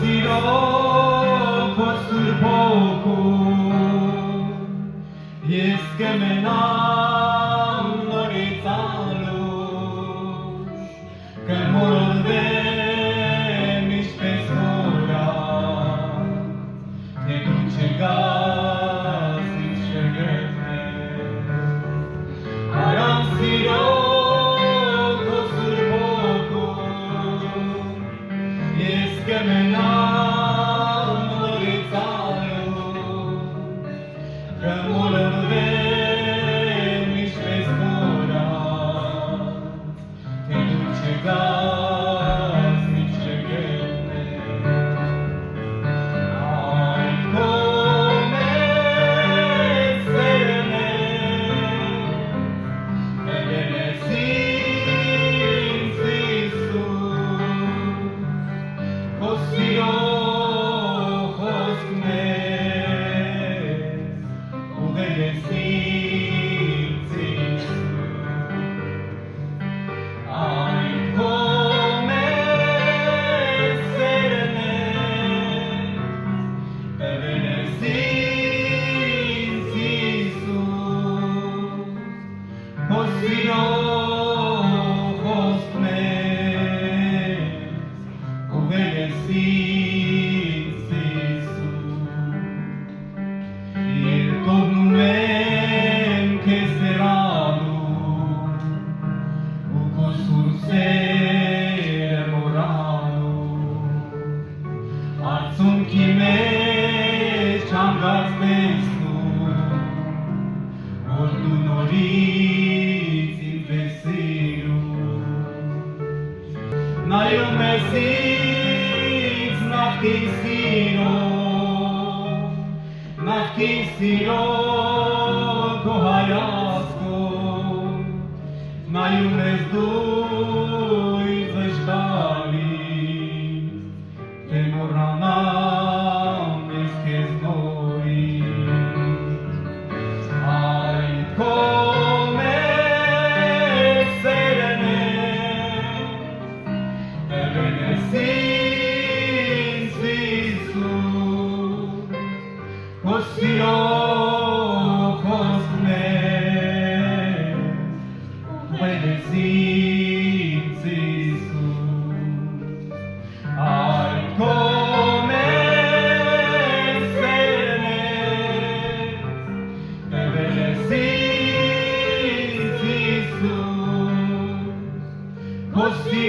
siro posur poco yes que menam noritzalus que morolve mis pesora te duce gas in shegeme aram siro posur poco yes que menam noritzalus que morolve mis pesora te duce gas in shegeme ai come serene bene sinsisu così ojos mes obedecitis ai come serene bene sinsisus così ojos mes obedecitis il tornumen che serano uco sul sere morano arzun chi me changas mestu ordu noriz in vesiru Naio mesis nachtin siro kohayasko Naio mes duis vestalis te morranam esques nois ai come serene bene sinsisus così ojos mes obedecitis ai come serene bene sinsisus così